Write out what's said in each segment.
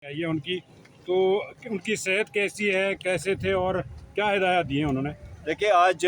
ये उनकी तो उनकी सेहत कैसी है, कैसे थे और क्या हिदायत दी हैं उन्होंने? देखिए, आज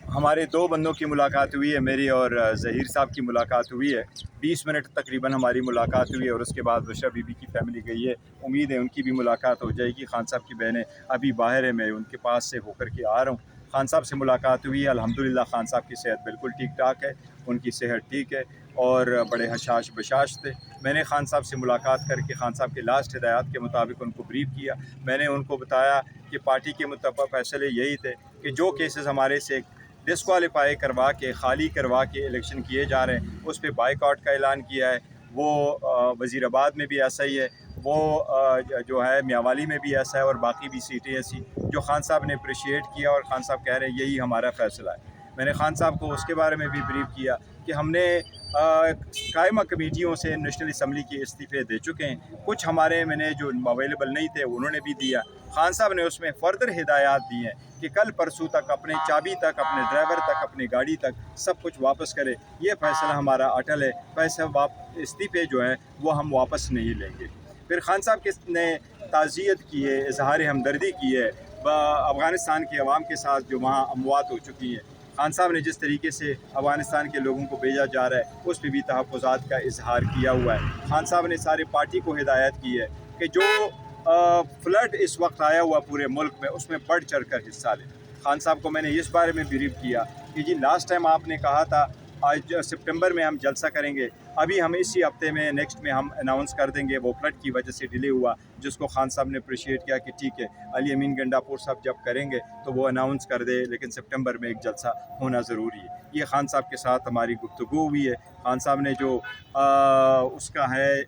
हमारे दो बंदों की मुलाकात हुई है, मेरी और ज़हीर साहब की मुलाकात हुई है। 20 मिनट तकरीबन हमारी मुलाकात हुई है और उसके बाद बुशरा बीबी की फ़ैमिली गई है। उम्मीद है उनकी भी मुलाकात हो जाएगी। खान साहब की बहनें अभी बाहर है, मैं उनके पास से होकर के आ रहा हूँ। खान साहब से मुलाकात हुई है, अल्हम्दुलिल्लाह खान साहब की सेहत बिल्कुल ठीक ठाक है, उनकी सेहत ठीक है और बड़े हशाश बशाश थे। मैंने खान साहब से मुलाकात करके खान साहब के लास्ट हिदायत के मुताबिक उनको ब्रीफ किया। मैंने उनको बताया कि पार्टी के मुतबा फैसले यही थे कि जो केसेस हमारे से डिस्क्वालीफाई करवा के खाली करवा के इलेक्शन किए जा रहे हैं उस पर बाइकआउट का ऐलान किया है। वो वज़ीराबाद में भी ऐसा ही है, वो जो है मियांवाली में भी ऐसा है और बाकी भी सीटें ऐसी जो खान साहब ने अप्रिशिएट किया और खान साहब कह रहे हैं यही हमारा फ़ैसला है। मैंने खान साहब को उसके बारे में भी ब्रीफ किया कि हमने कायमा कमेटियों से नेशनल असम्बली के इस्तीफ़े दे चुके हैं, कुछ हमारे मैंने जो अवेलेबल नहीं थे उन्होंने भी दिया। खान साहब ने उसमें फ़र्दर हिदायत दी हैं कि कल परसों तक अपने चाबी तक, अपने ड्राइवर तक, अपनी गाड़ी तक सब कुछ वापस करे। ये फ़ैसला हमारा अटल है, पैसा इस्तीफ़े जो हैं वो हम वापस नहीं लेंगे। फिर खान साहब ने ताज़ियत की है, इजहार हमदर्दी की है अफ़गानिस्तान के अवाम के साथ जो वहाँ अमवात हो चुकी हैं। खान साहब ने जिस तरीके से अफ़गानिस्तान के लोगों को भेजा जा रहा है उस पर भी तहफ़्फ़ुज़ात का इजहार किया हुआ है। खान साहब ने सारी पार्टी को हिदायत की है कि जो फ्लड इस वक्त आया हुआ पूरे मुल्क में उसमें बढ़ चढ़ कर हिस्सा लें। खान साहब को मैंने इस बारे में ब्रीफ किया कि जी लास्ट टाइम आपने कहा था आज सितंबर में हम जलसा करेंगे, अभी हम इसी हफ्ते में नेक्स्ट में हम अनाउंस कर देंगे। वो फ्लड की वजह से डिले हुआ जिसको खान साहब ने अप्रिशिएट किया कि ठीक है अली अमीन गंडापुर साहब जब करेंगे तो वो अनाउंस कर दे, लेकिन सितंबर में एक जलसा होना ज़रूरी है। ये खान साहब के साथ हमारी गुफ्तगू हुई है। खान साहब ने जो उसका है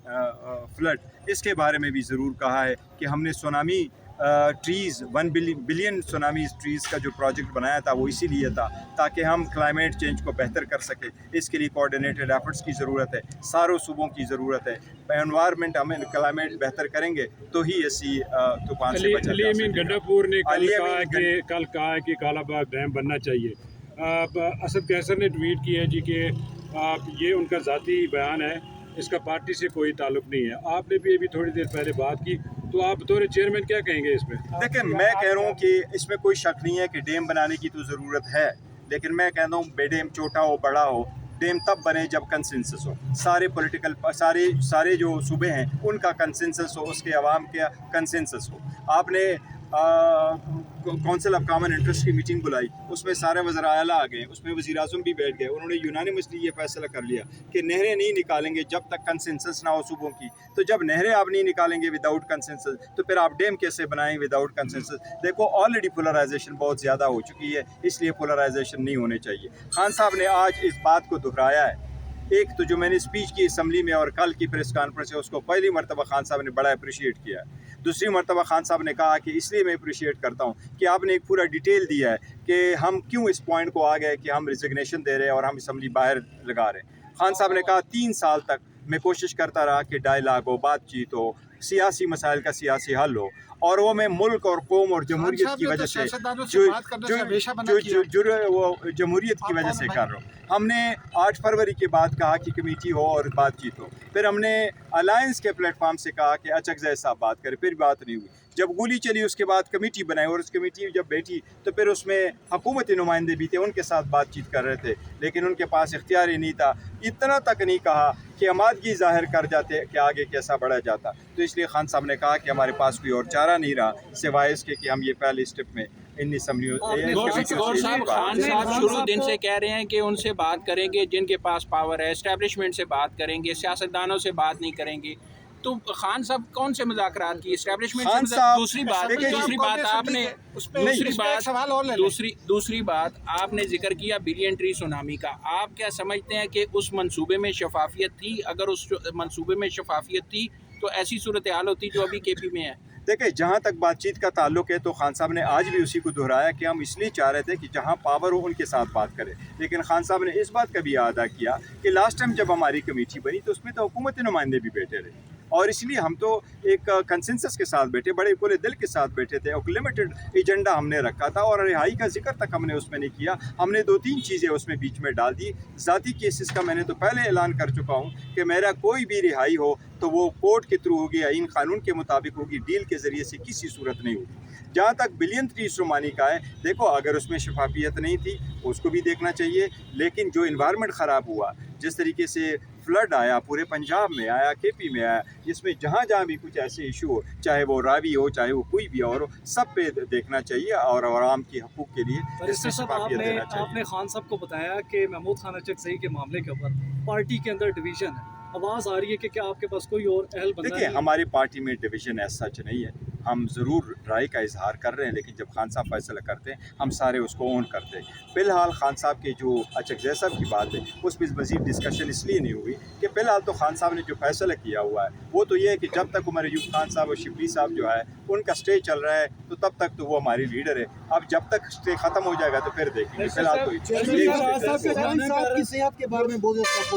फ्लड इसके बारे में भी ज़रूर कहा है कि हमने tsunami trees 1 billion tsunami trees का जो प्रोजेक्ट बनाया था वो इसीलिए था ताकि हम क्लाइमेट चेंज को बेहतर कर सकें। इसके लिए कोऑर्डिनेटेड एफर्ट्स की ज़रूरत है, सारों सूबों की ज़रूरत है। एनवायरनमेंट हमें क्लाइमेट बेहतर करेंगे तो ही ऐसी तूफान से बचा जा अली अमीन गंडापुर ने कल कहा है कि कालाबाग डैम बनना चाहिए। असद कैसर ने ट्वीट की है जी कि ये उनका ज़ाती बयान है, इसका पार्टी से कोई ताल्लुक नहीं है। आपने भी अभी थोड़ी देर पहले बात की, तो आप बतौर चेयरमैन क्या कहेंगे इसमें? देखिए, मैं कह रहा हूँ कि इसमें कोई शक नहीं है कि डैम बनाने की तो ज़रूरत है, लेकिन मैं कहता हूँ बेडैम छोटा हो बड़ा हो, डैम तब बने जब कंसेंसस हो, सारे पॉलिटिकल सारे जो सूबे हैं उनका कंसेंसस हो, उसके अवाम का कंसेंसस हो। आपने काउंसिल ऑफ कॉमन इंटरेस्ट की मीटिंग बुलाई, उसमें सारे वज़रा आला आ गए, उसमें वज़ीर आज़म भी बैठ गए। उन्होंने यूनानिमसली ये फैसला कर लिया कि नहरें नहीं निकालेंगे जब तक कंसेंसस ना हो सूबों की। तो जब नहरें आप नहीं निकालेंगे विदाउट कंसेंसस तो फिर आप डैम कैसे बनाएंगे विदाउट कंसेंसस? देखो, ऑलरेडी पोलराइजेशन बहुत ज़्यादा हो चुकी है, इसलिए पोलराइजेशन नहीं होनी चाहिए। खान साहब ने आज इस बात को दोहराया है। एक तो जो मैंने स्पीच की असम्बली में और कल की प्रेस कॉन्फ्रेंस है उसको पहली मरतबा खान साहब ने बड़ा अप्रिशिएट किया है। दूसरी मरतबा खान साहब ने कहा कि इसलिए मैं अप्रिशिएट करता हूँ कि आपने एक पूरा डिटेल दिया है कि हम क्यों इस पॉइंट को आ गए कि हम रिजिग्नेशन दे रहे हैं और हम असम्बली बाहर लगा रहे हैं। खान साहब ने कहा 3 साल तक मैं कोशिश करता रहा कि डायलाग हो, बातचीत हो, सियासी मसाइल का सियासी हल हो, और वो मैं मुल्क और कौम और जमहूरियत की वजह से जमहूरियत की वजह से कर रहा हूँ। हमने 8 फरवरी के बाद कहा कि कमेटी हो और बातचीत हो, फिर हमने अलायंस के प्लेटफॉर्म से कहा कि अचकज़ई साहब बात करें, फिर बात नहीं हुई। जब गोली चली उसके बाद कमेटी बनाई और उस कमेटी जब बैठी तो फिर उसमें हुकूमती नुमाइंदे भी थे, उनके साथ बातचीत कर रहे थे, लेकिन उनके पास इख्तियार ही नहीं था। इतना तक नहीं कहा कि आमादगी ज़ाहिर कर जाते कि आगे कैसा बढ़ा जाता। तो इसलिए खान साहब ने कहा कि हमारे पास कोई और चारा नहीं रहा सिवाय इसके कि हम ये पहले स्टेप में इन असम्बलियों खान साहब शुरू दिन से कह रहे हैं कि उनसे बात करेंगे जिनके पास पावर है, एस्टेब्लिशमेंट से बात करेंगे, सियासतदानों से बात नहीं करेंगे। तो खान साहब कौन से मुज़ाकरात की एस्टेब्लिशमेंट से? दूसरी बात आपने जिक्र किया बिलियन ट्री सुनामी का। आप क्या समझते हैं कि उस मंसूबे में शफाफियत थी? अगर उस मंसूबे में शफाफियत थी तो ऐसी सूरत हाल होती जो अभी केपी में है? देखिए, जहाँ तक बातचीत का ताल्लुक है तो खान साहब ने आज भी उसी को दोहराया कि हम इसलिए चाह रहे थे कि जहाँ पावर हो उनके साथ बात करें। लेकिन खान साहब ने इस बात का भी अदा किया कि लास्ट टाइम जब हमारी कमेटी बनी तो उसमें तो हुकूमती नुमाइंदे भी बैठे रहे। اور اس لیے ہم تو ایک کنسنسس کے ساتھ بیٹھے, بڑے کھلے دل کے ساتھ بیٹھے تھے. ایک لمیٹڈ ایجنڈا ہم نے رکھا تھا اور رہائی کا ذکر تک ہم نے اس میں نہیں کیا. ہم نے 2-3 چیزیں اس میں بیچ میں ڈال دی. ذاتی کیسز کا میں نے تو پہلے اعلان کر چکا ہوں کہ میرا کوئی بھی رہائی ہو تو وہ کورٹ کے تھرو ہوگی, آئین قانون کے مطابق ہوگی, ڈیل کے ذریعے سے کسی صورت نہیں ہوگی. جہاں تک بلین ٹریز رومانی کا ہے, دیکھو اگر اس میں شفافیت نہیں تھی اس کو بھی دیکھنا چاہیے, لیکن جو انوائرمنٹ خراب ہوا, جس طریقے سے فلڈ آیا پورے پنجاب میں آیا, کے پی میں آیا, جس میں جہاں جہاں بھی کچھ ایسے ایشو ہو, چاہے وہ راوی ہو چاہے وہ کوئی بھی اور ہو, سب پہ دیکھنا چاہیے اور عوام کی حقوق کے لیے اس میں شفافیت دینا چاہیے. آپ نے خان صاحب کو بتایا کہ محمود خان اچکزئی کے معاملے کے اوپر پارٹی کے اندر ڈویژن ہے, آواز آ رہی ہے کہ کیا آپ کے پاس کوئی اور اہل بندہ دیکھیے, نہیں؟ ہماری پارٹی میں ڈویژن ایس سچ نہیں ہے. ہم ضرور رائے کا اظہار کر رہے ہیں, لیکن جب خان صاحب فیصلہ کرتے ہیں ہم سارے اس کو اون کرتے ہیں. فی الحال خان صاحب کے جو اچکزئی صاحب کی بات ہے اس پہ مزید ڈسکشن اس لیے نہیں ہوئی کہ فی الحال تو خان صاحب نے جو فیصلہ کیا ہوا ہے وہ تو یہ ہے کہ جب تک عمر ایوب خان صاحب اور شبلی صاحب جو ہے ان کا اسٹے چل رہا ہے تو تب تک تو وہ ہماری لیڈر ہے. اب جب تک اسٹے ختم ہو جائے گا تو پھر دیکھیں گے. فی الحال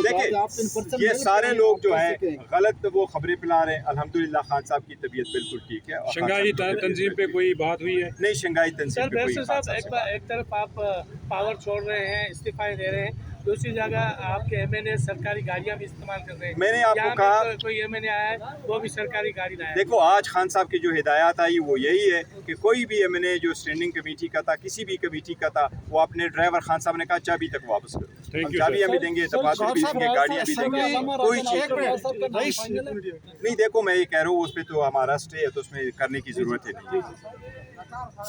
دیکھیں, یہ سارے لوگ جو ہیں غلط وہ خبریں پھیلا رہے ہیں. الحمدللہ خان صاحب کی طبیعت بالکل ٹھیک ہے. شنگھائی تنظیم پہ کوئی بات ہوئی ہے؟ نہیں, شنگھائی تنظیم پہ کوئی صاحب ایک طرف آپ پاور چھوڑ رہے ہیں, استعفے دے رہے ہیں, دوسری جگہ آپ کے ایم این اے سرکاری گاڑیاں بھی استعمال کر رہے ہیں. میں نے آپ کو کہا کوئی ایم این اے آیا ہے وہ بھی سرکاری گاڑی لایا. دیکھو, آج خان صاحب کی جو ہدایات آئی وہ یہی ہے کہ کوئی بھی ایم این اے جو اسٹینڈنگ کمیٹی کا تھا, کسی بھی کمیٹی کا تھا, وہ اپنے ڈرائیور خان صاحب نے کہا چابی تک واپس کرو. ہم چابیاں بھی دیں گے, تبادلے بھی دیں گے, گاڑیاں بھی دیں گے, کوئی چیز نہیں. دیکھو, میں یہ کہہ رہا ہوں اس پہ تو ہمارا اسٹے ہے تو اس میں کرنے کی ضرورت ہے نہیں.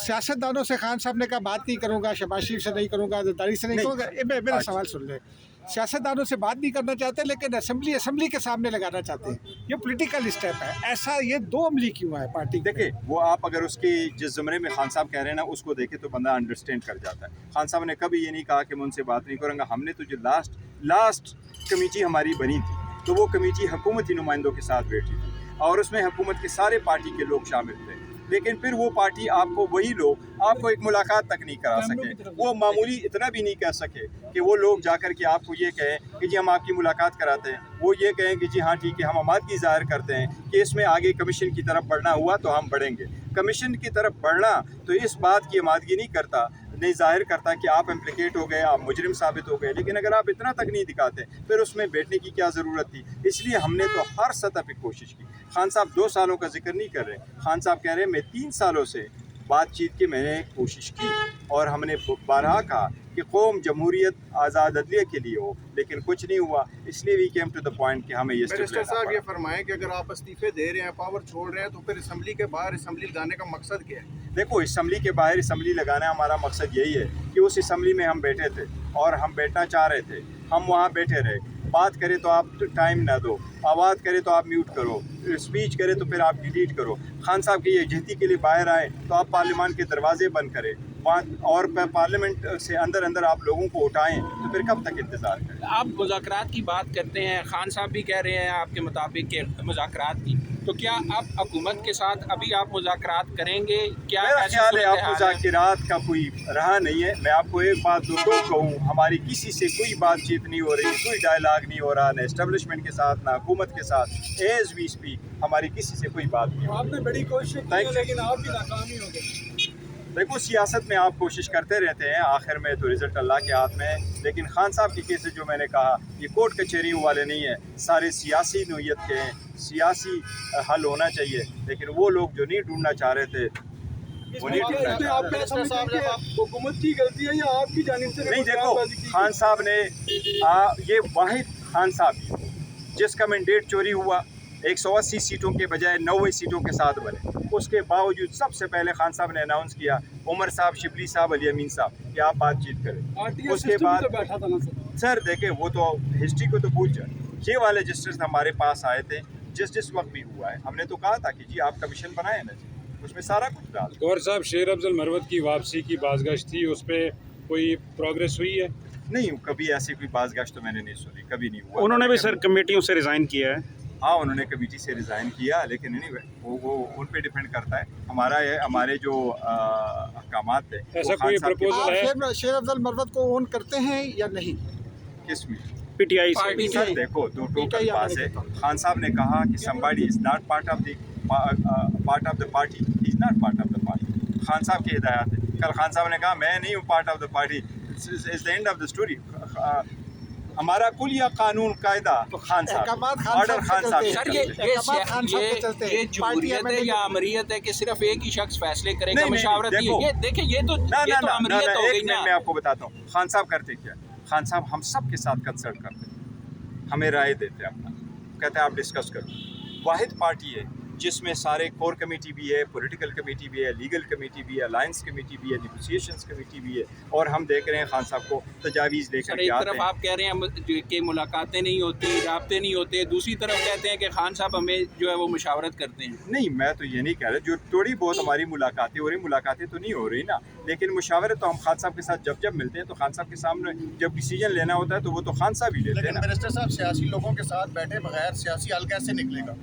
سیاستدانوں سے خان صاحب نے کہا بات نہیں کروں گا, شہباز شریف سے نہیں کروں گا, زرداری سے نہیں کروں گا. میرا سوال سن لیں, سیاستدانوں سے بات نہیں کرنا چاہتے لیکن اسمبلی کے سامنے لگانا چاہتے ہیں, یہ پولیٹیکل اسٹیپ ہے. ایسا یہ دو عملی کیوں ہے پارٹی؟ دیکھیں, وہ آپ اگر اس کے جس زمرے میں خان صاحب کہہ رہے ہیں نا اس کو دیکھے تو بندہ انڈرسٹینڈ کر جاتا ہے. خان صاحب نے کبھی یہ نہیں کہا کہ میں ان سے بات نہیں کروں گا. ہم نے تو جو لاسٹ کمیٹی ہماری بنی تھی تو وہ کمیٹی حکومتی نمائندوں کے ساتھ بیٹھی تھی اور اس میں حکومت کے سارے پارٹی کے لوگ شامل تھے. لیکن پھر وہ پارٹی آپ کو وہی لوگ آپ کو ایک ملاقات تک نہیں کرا سکے. وہ معمولی اتنا بھی نہیں کہہ سکے کہ وہ لوگ جا کر کے آپ کو یہ کہیں کہ جی ہم آپ کی ملاقات کراتے ہیں. وہ یہ کہیں کہ جی ہاں ٹھیک ہے, ہم آمادگی ظاہر کرتے ہیں کہ اس میں آگے کمیشن کی طرف بڑھنا ہوا تو ہم بڑھیں گے. کمیشن کی طرف بڑھنا تو اس بات کی آمادگی نہیں ظاہر کرتا کہ آپ امپلیکیٹ ہو گئے, آپ مجرم ثابت ہو گئے. لیکن اگر آپ اتنا تک نہیں دکھاتے پھر اس میں بیٹھنے کی کیا ضرورت تھی؟ اس لیے ہم نے تو ہر سطح پہ کوشش کی. خان صاحب 2 سالوں کا ذکر نہیں کر رہے, خان صاحب کہہ رہے ہیں میں 3 سالوں سے بات چیت کی میں نے کوشش کی اور ہم نے بارہا کہا کہ قوم جمہوریت آزاد عدلیہ کے لیے ہو, لیکن کچھ نہیں ہوا. اس لیے we came to the point کہ ہمیں یہ منسٹر صاحب یہ فرمائیں کہ اگر آپ استعفے دے رہے ہیں, پاور چھوڑ رہے ہیں, تو پھر اسمبلی کے باہر اسمبلی لگانے کا مقصد کیا ہے؟ دیکھو, اسمبلی کے باہر اسمبلی لگانا ہمارا مقصد یہی ہے کہ اس اسمبلی میں ہم بیٹھے تھے اور ہم بیٹھنا چاہ رہے تھے, ہم وہاں بیٹھے رہے. بات کرے تو آپ ٹائم نہ دو, آواز کرے تو آپ میوٹ کرو, اسپیچ کرے تو پھر آپ ڈیلیٹ کرو. خان صاحب کی یکجہتی کے لیے باہر آئے تو آپ پارلیمان کے دروازے بند کریں اور پارلیمنٹ سے اندر آپ لوگوں کو اٹھائیں, تو پھر کب تک انتظار کریں؟ آپ مذاکرات کی بات کرتے ہیں, خان صاحب بھی کہہ رہے ہیں آپ کے مطابق کہ مذاکرات کی, تو کیا آپ حکومت کے ساتھ ابھی آپ مذاکرات کریں گے؟ کیا میرا خیال ہے آپ مذاکرات کا کوئی رہا نہیں ہے. میں آپ کو ایک بات ضرور کہوں, ہماری کسی سے کوئی بات چیت نہیں ہو رہی, کوئی ڈائلاگ نہیں ہو رہا, نہ اسٹیبلشمنٹ کے ساتھ نہ حکومت کے ساتھ. ایز وی اسپیک ہماری کسی سے کوئی بات نہیں. آپ نے بڑی کوشش کی لیکن آپ بھی ناکام ہی ہو گئے. دیکھو, سیاست میں آپ کوشش کرتے رہتے ہیں, آخر میں تو رزلٹ اللہ کے ہاتھ میں ہے. لیکن خان صاحب کی کیسز جو میں نے کہا یہ کورٹ کچہریوں والے نہیں ہیں, سارے سیاسی نوعیت کے ہیں, سیاسی حل ہونا چاہیے. لیکن وہ لوگ جو نہیں ڈھونڈنا چاہ رہے تھے وہ نہیں ڈھونڈنا چاہ رہے. حکومت کی غلطی ہے یا آپ کی جانب سے؟ نہیں, دیکھو خان صاحب نے یہ واحد خان صاحب جس کا مینڈیٹ چوری ہوا 180 سیٹوں کے بجائے 90 سیٹوں کے ساتھ بنے. اس کے باوجود سب سے پہلے خان صاحب نے اناؤنس کیا, عمر صاحب, شبلی صاحب, علی امین صاحب, کہ آپ بات چیت کریں. اس کے بعد سر دیکھیں, وہ تو ہسٹری کو تو بھول جائیں. یہ والے جسٹس ہمارے پاس آئے تھے جس وقت بھی ہوا ہے, ہم نے تو کہا تھا کہ جی آپ کمیشن بنائیں نا, اس میں سارا کچھ ڈال. گور صاحب, شیر افضل مروت کی واپسی کی بازگشت تھی, اس پہ کوئی پروگریس ہوئی ہے؟ نہیں, کبھی ایسی کوئی بازگشت تو میں نے نہیں سنی, کبھی نہیں ہوا. انہوں نے بھی سر کمیٹیوں سے ریزائن کیا ہے. ہاں, انہوں نے کمیٹی سے ریزائن کیا, لیکن وہ ان پہ ڈیپینڈ کرتا ہے. ہمارے جو احکامات تھے. ایسا کوئی پروپوزل ہے؟ شیر افضل مروت کو اون کرتے ہیں یا نہیں؟ کس میں PTI से पार्टी सर देखो दो टोकन पास है। खान साहब ने कहा कि somebody is not part of the party, he is not part of the party। Khan साहब की हिदायत है। कल खान साहब ने कहा मैं नहीं हूँ part of the party, it's the end of the story। हमारा कुल या कानून कायदा तो खान साहब, ऑर्डर खान साहब। सर ये जमहूरियत है या अमरीयत है कि सिर्फ एक ही शख्स फैसले करेगा, मशावरत नहीं है? ये देखिए ये तो अमरीयत हो गई ना। मैं आपको बताता हूँ खान साहब करते क्या। खान साहब हम सब के साथ कंसल्ट करते हैं, हमें राय देते हैं अपना, कहते हैं आप डिस्कस करो। वाहिद पार्टी है जिसमें सारे कोर कमेटी भी है, पॉलिटिकल कमेटी भी है, लीगल कमेटी भी है, अलायंस कमेटी भी है, नेगोशिएशंस कमेटी भी है, और हम देख रहे हैं खान साहब को तजावीज़ लेकर के एक आते तरफ हैं। आप कह रहे हैं कि मुलाकातें नहीं होती, राब्ते नहीं होते, दूसरी तरफ कहते हैं कि खान साहब हमें जो है वो मुशावरत करते हैं। नहीं, मैं तो ये नहीं कह रहा, जो थोड़ी बहुत हमारी मुलाकातें हो रही, मुलाकातें तो नहीं हो रही ना, लेकिन मुशावरत तो हम खान साहब के साथ जब मिलते हैं तो खान साहब के सामने जब डिसीजन लेना होता है तो वो तो खान साहब ही लेते हैं ना। बैरिस्टर साहब, सियासी लोगों के साथ बैठे बगैर सियासी हल कैसे निकलेगा?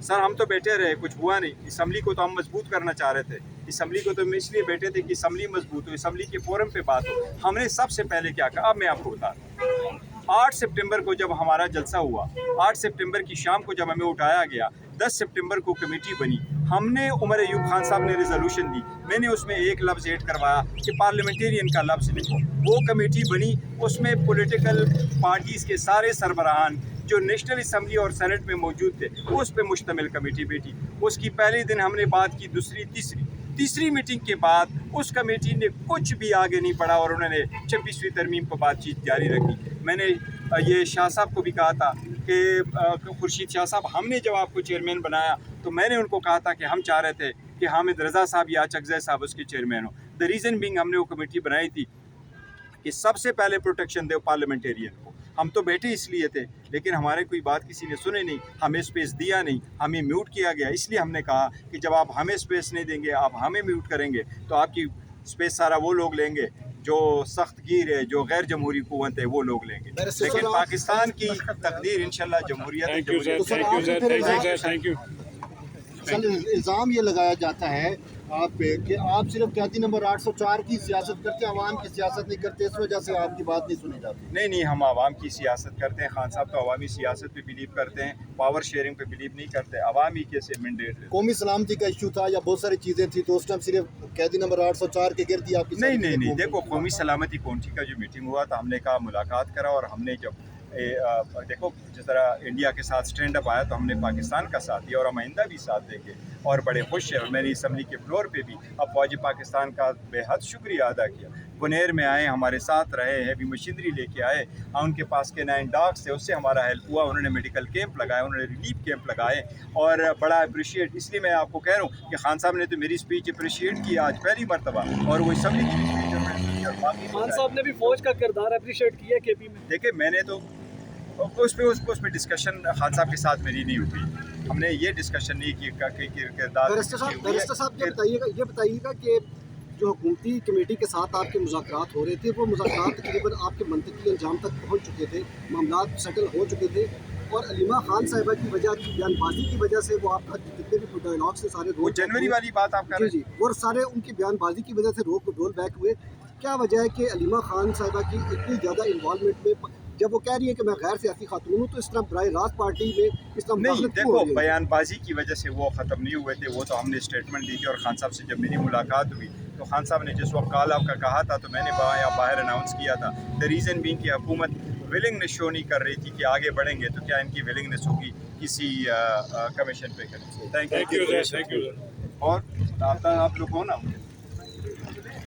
सर हम तो बैठे रहे, कुछ हुआ नहीं। असम्बली को तो हम मजबूत करना चाह रहे थे, असम्बली को तो हम इसलिए बैठे थे कि असम्बली मजबूत हो, असम्बली के फोरम पे बात हो। हमने सबसे पहले क्या कहा, अब मैं आपको बता दूँ, 8 सितंबर को जब हमारा जलसा हुआ, 8 सितंबर की शाम को जब हमें उठाया गया, 10 सितंबर को कमेटी बनी, हमने उमर अयूब खान साहब ने रिजोल्यूशन दी, मैंने उसमें एक लफ्ज़ ऐड करवाया कि पार्लियामेंटेरियन का लफ्ज़ लिखो। वो कमेटी बनी, उसमें पॉलिटिकल पार्टीज़ के सारे सरबराहान जो नेशनल असम्बली और सेनेट में मौजूद थे उस पर मुश्तमिल कमेटी बैठी। उसकी पहले दिन हमने बात की, दूसरी तीसरी मीटिंग के बाद उस कमेटी ने कुछ भी आगे नहीं बढ़ा और उन्होंने 26वीं तरमीम पर बातचीत जारी रखी। मैंने ये शाह साहब को भी कहा था कि खुर्शीद शाह साहब, हमने जब आपको चेयरमैन बनाया तो मैंने उनको कहा था कि हम चाह रहे थे कि हामिद रज़ा साहब या चकज़ई साहब उसके चेयरमैन हो। द रीज़न बीइंग हमने वो कमेटी बनाई थी कि सबसे पहले प्रोटेक्शन दे पार्लियामेंटेरियन को। हम तो बैठे इसलिए थे, लेकिन हमारे कोई बात किसी ने सुने नहीं, हमें स्पेस दिया नहीं, हमें म्यूट किया गया। इसलिए हमने कहा कि जब आप हमें स्पेस नहीं देंगे, आप हमें म्यूट करेंगे तो आपकी स्पेस सारा वो लोग लेंगे जो सख्त गिर है, जो गैर जमहूरी कुव्वत है, वो लोग लेंगे। लेकिन पाकिस्तान की तकदीर इंशाल्लाह जमहूरियत है। Thank you. सर इल्ज़ाम ये लगाया जाता है आप पे कि आप सिर्फ कहती नंबर 804 की सियासत करते हैं, आवाम की सियासत नहीं करते, इस वजह से आपकी बात नहीं सुनी जाती। नहीं, हम आवाम की सियासत करते हैं। खान साहब तो अवामी सियासत पे बिलीव करते हैं, पावर शेयरिंग पे बिलीव नहीं करते। अवामी के से मैंडेट कौमी सलामती का इशू था या बहुत सारी चीज़ें थी तो उस टाइम सिर्फ कैदी नंबर 804 के गिर्द ही आपकी नहीं। देखो, कौमी सलामती कौंसी का जो मीटिंग हुआ था, हमने कहा मुलाकात करा, और हमने जब देखो जिस तरह इंडिया के साथ स्टैंड अप आया तो हमने पाकिस्तान का साथ दिया और हम आइंदा भी साथ देंगे और बड़े खुश हैं। और मैंने असम्बली के फ्लोर पे भी अब फौजी पाकिस्तान का बेहद शुक्रिया अदा किया। बुनेर में आए, हमारे साथ रहे हैं, भी मशीनरी लेके आए, उनके पास के 9 डॉग्स थे, उससे हमारा हेल्प हुआ। उन्होंने मेडिकल कैंप लगाए, उन्होंने रिलीफ कैंप लगाए और बड़ा अप्रिशिएट। इसलिए मैं आपको कह रहा हूँ कि खान साहब ने तो मेरी स्पीच अप्रिशिएट की आज पहली मरतबा, और वो असम्बली की स्पीच खान साहब ने भी फौज का किरदार अप्रिशिएट किया केपी में। देखिए, मैंने तो उस पर डिस्कशन खान साहब के साथ मेरी नहीं हुई, हमने ये डिस्कशन नहीं की किरदार। बैरिस्टर साहब ये बताइएगा कि जो हुकूमती कमेटी के साथ आपके मुज़ाकरात हो रहे थे, वो मुज़ाकरात तकरीबन आपके मंतकी अंजाम तक पहुँच चुके थे, मामलात सेटल हो चुके थे, और अलीमा खान साहिबा की वजह की बयानबाजी की वजह से वो आपका जितने भी डायलॉग से सारे वो जनवरी वाली बात आप कर रहे हैं, और सारे उनकी बयानबाजी की वजह से रोल बैक हुए। क्या वजह है कि अलीमा खान साहिबा की इतनी ज़्यादा इन्वॉल्वमेंट में, जब वो कह रही है कि मैं गैर सियासी खातून हूँ, तो इस तरह बराह रास्त पार्टी में इस तरह नहीं। देखो, बयानबाजी की वजह से वो ख़त्म नहीं हुए थे, वो तो हमने स्टेटमेंट दी थी। और खान साहब से जब मेरी मुलाकात हुई तो खान साहब ने जिस वक्त कॉल आपका कहा था तो मैंने बाहर अनाउंस किया था। द रीज़न बीइंग कि हुकूमत विलिंगनेस शो नहीं कर रही थी कि आगे बढ़ेंगे, तो क्या इनकी विलिंगनेस होगी किसी कमीशन पे करें। Thank you. और आप लोग हो ना।